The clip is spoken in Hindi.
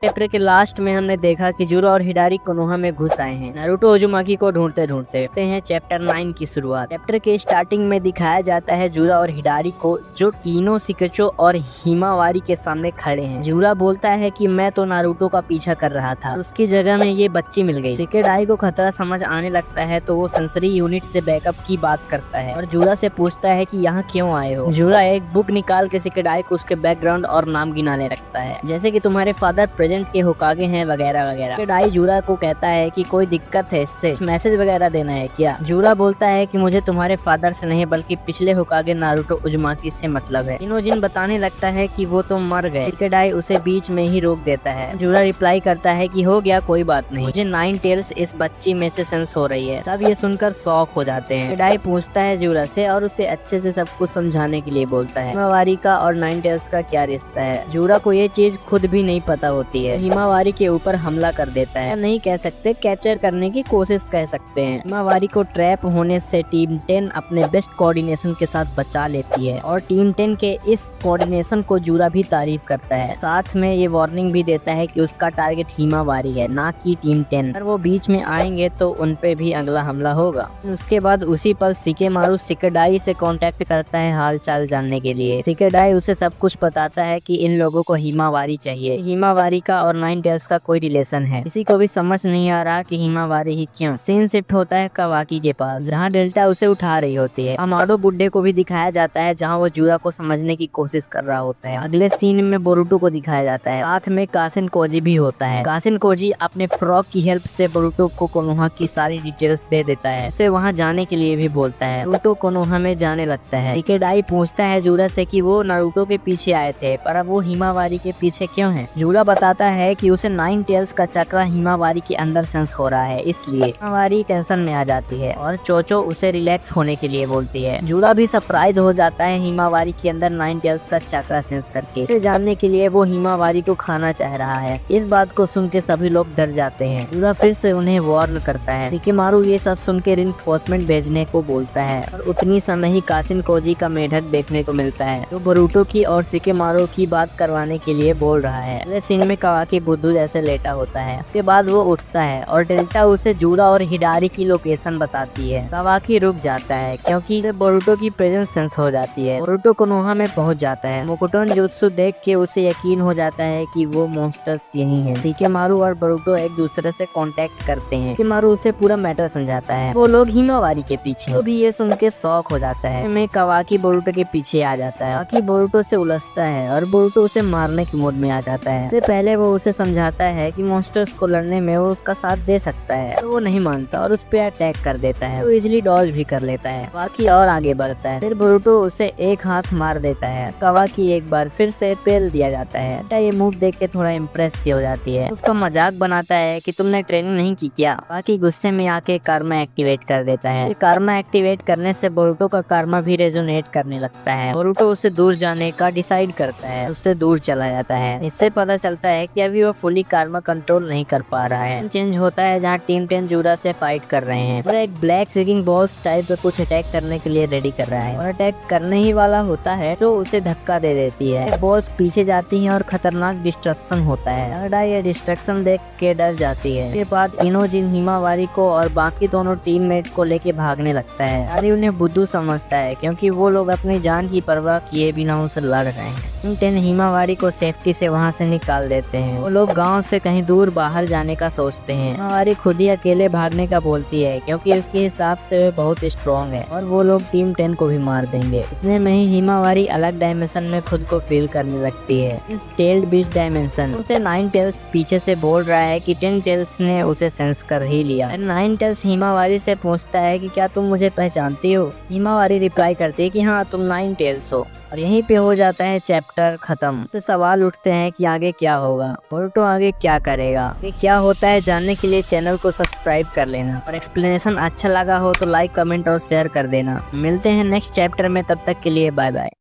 चैप्टर के लास्ट में हमने देखा कि जुरा और हिडारी कोनोहा में घुस आए हैं नारुतो उजुमाकी को ढूंढते ढूंढते हैं चैप्टर 9 की शुरुआत। चैप्टर के स्टार्टिंग में दिखाया जाता है जुरा और हिडारी को जो कीनो शिकचो और हिमावारी के सामने खड़े हैं। जुरा बोलता है कि मैं तो नारुतो का पीछा कर रहा था, उसकी जगह में ये बच्ची मिल गई। शिकेडाई को खतरा समझ आने लगता है तो वो सेंसरी यूनिट से बैकअप की बात करता है और जुरा से पूछता है कि यहाँ क्यों आए हो। जुरा एक बुक निकाल के शिकेडाई को उसके बैकग्राउंड और नाम गिनाने लगता है, जैसे कि तुम्हारे फादर प्रेजेंट के होकागे हैं वगैरह वगैरह। शिकेडाई जुरा को कहता है कि कोई दिक्कत है इससे, मैसेज वगैरह देना है क्या। जुरा बोलता है कि मुझे तुम्हारे फादर से नहीं बल्कि पिछले होकागे नारुतो उजुमाकी से मतलब है। इनोजिन बताने लगता है कि वो तो मर गए। शिकेडाई उसे बीच में ही रोक देता है। जुरा रिप्लाई करता है कि हो गया कोई बात नहीं, मुझे 9 टेल्स इस बच्ची में से सेंस हो रही है। सब ये सुनकर शॉक हो जाते हैं। शिकेडाई पूछता है जुरा से और उसे अच्छे से सब कुछ समझाने के लिए बोलता है हिमावारी का और 9 टेल्स का क्या रिश्ता है। जुरा को ये चीज खुद भी नहीं पता होती है। हिमावारी के ऊपर हमला कर देता है, नहीं कह सकते कैप्चर करने की कोशिश कह सकते हैं। हिमावारी को ट्रैप होने से टीम 10 अपने बेस्ट कोऑर्डिनेशन के साथ बचा लेती है और टीम 10 के इस कोऑर्डिनेशन को जुरा भी तारीफ करता है। साथ में ये वार्निंग भी देता है कि उसका टारगेट हिमावारी है, ना कि टीम 10। अगर वो बीच में आएंगे तो उन पे भी अगला हमला होगा। उसके बाद उसी पल शिकेमारू शिकेडाई से कांटेक्ट करता है हाल चाल जानने के लिए। शिकेडाई उसे सब कुछ बताता है कि इन लोगों को हिमावारी चाहिए। हिमावारी का और 9 टेल्स का कोई रिलेशन है, किसी को भी समझ नहीं आ रहा कि हिमावारी ही क्यों। सीन शिफ्ट होता है कावाकी के पास, जहाँ डेल्टा उसे उठा रही होती है। अमाडो बुड्ढे को भी दिखाया जाता है, जहाँ वो जुरा को समझने की कोशिश कर रहा होता है। अगले सीन में बोरुतो को दिखाया जाता है, साथ में कासिन कोजी भी होता है। कासिन कोजी अपने फ्रॉक की हेल्प से बोरुतो को कोनोहा की सारी डिटेल्स दे देता है, उसे वहाँ जाने के लिए भी बोलता है। बोरुतो कोनोहा में जाने लगता है। शिकेडाई पूछता है जुरा से कि वो नारुतो के पीछे आए थे, पर अब वो हिमावारी के पीछे क्यों है। जुरा बताता है कि उसे 9 टेल्स का चक्रा हिमावारी के अंदर सेंस हो रहा है, इसलिए हिमावारी टेंशन में आ जाती है और चोचो उसे रिलैक्स होने के लिए बोलती है। जुरा भी सरप्राइज हो जाता है हिमावारी के अंदर 9 टेल्स का चक्रा सेंस करके। इसे जानने के लिए वो हिमावारी को खाना चाह रहा है। इस बात को सुन के सभी लोग डर जाते हैं। जुरा फिर से उन्हें वार्न करता है। शिकेमारू ये सब सुन के रिइंफोर्समेंट भेजने को बोलता है और उतनी समय ही कासिन कोजी का मेढक देखने को मिलता है, जो बोरुतो की और शिकेमारू की बात करवाने के लिए बोल रहा है। अगले सीन में कावाकी बुद्धू जैसे लेटा होता है। उसके बाद वो उठता है और डेल्टा उसे जुरा और हिडारी की लोकेशन बताती है। कावाकी रुक जाता है क्योंकि बोरुतो की प्रेजेंस सेंस हो जाती है। बोरुतो कोनोहा में पहुंच जाता है। मोकुटोन जुत्सु देख के उसे यकीन हो जाता है कि वो मॉन्स्टर्स यही हैं। शिकेमारू और बोरुतो एक दूसरे से कांटेक्ट करते हैं। शिकेमारू उसे पूरा मैटर समझाता है। वो लोग हिमावारी के पीछे। वो भी ये सुन के शॉक हो जाता है। में कावाकी बोरुतो के पीछे आ जाता है। कावाकी बोरुतो से उलझता है और बोरुतो उसे मारने की मूड में आ जाता है। इससे पहले वो उसे समझाता है कि मॉन्स्टर्स को लड़ने में वो उसका साथ दे सकता है, तो वो नहीं मानता और उस पे अटैक कर देता है। वो इजिली डॉज भी कर लेता है। कावाकी और आगे बढ़ता है। फिर बोरुतो उसे एक हाथ मार देता है। कावाकी एक बार फिर से पेल दिया जाता है। ये मूव देख के थोड़ा इम्प्रेस सी हो जाती है। उसका मजाक बनाता है कि तुमने ट्रेनिंग नहीं की क्या। कावाकी गुस्से में आके कर्मा एक्टिवेट कर देता है। कर्मा एक्टिवेट करने से बोरुतो का कर्मा भी रेजोनेट करने लगता है। बोरुतो उसे दूर जाने का डिसाइड करता है, उससे दूर चला जाता है। इससे पता चलता है कि अभी वो फुली कर्मा कंट्रोल नहीं कर पा रहा है। चेंज होता है जहाँ टीम 10 जुरा से फाइट कर रहे हैं और एक ब्लैक सिगिंग बॉस टाइप का कुछ अटैक करने के लिए रेडी कर रहा है और अटैक करने ही वाला होता है तो उसे धक्का दे देती है। बॉस पीछे जाती है और खतरनाक डिस्ट्रक्शन होता है। अडा ये डिस्ट्रक्शन देख के डर जाती है। उसके बाद इनोजिन हिमावारी को और बाकी दोनों टीममेट को लेके भागने लगता है। अरे उन्हें बुद्धू समझता है क्योंकि वो लोग अपनी जान की परवाह किए बिना उनसे लड़ रहे हैं। 10 हिमावारी को सेफ्टी से वहाँ से निकाल देते हैं। वो लोग गांव से कहीं दूर बाहर जाने का सोचते हैं। हिमावारी खुद ही अकेले भागने का बोलती है क्योंकि उसके हिसाब से वो बहुत स्ट्रॉन्ग है और वो लोग टीम 10 को भी मार देंगे। इतने में ही हिमावारी अलग डायमेंशन में खुद को फील करने लगती है। इस टेल्ड बीच डायमेंशन उसे 9 टेल्स पीछे से बोल रहा है कि 10 टेल्स ने उसे सेंस कर ही लिया। 9 टेल्स हिमावारी से पूछता है कि क्या तुम मुझे पहचानती हो। हिमावारी रिप्लाई करती है कि हाँ तुम 9 टेल्स हो। और यहीं पे हो जाता है चैप्टर खत्म। तो सवाल उठते हैं कि आगे क्या होगा, बोरुतो आगे क्या करेगा। ये क्या होता है जानने के लिए चैनल को सब्सक्राइब कर लेना और एक्सप्लेनेशन अच्छा लगा हो तो लाइक कमेंट और शेयर कर देना। मिलते हैं नेक्स्ट चैप्टर में, तब तक के लिए बाय बाय।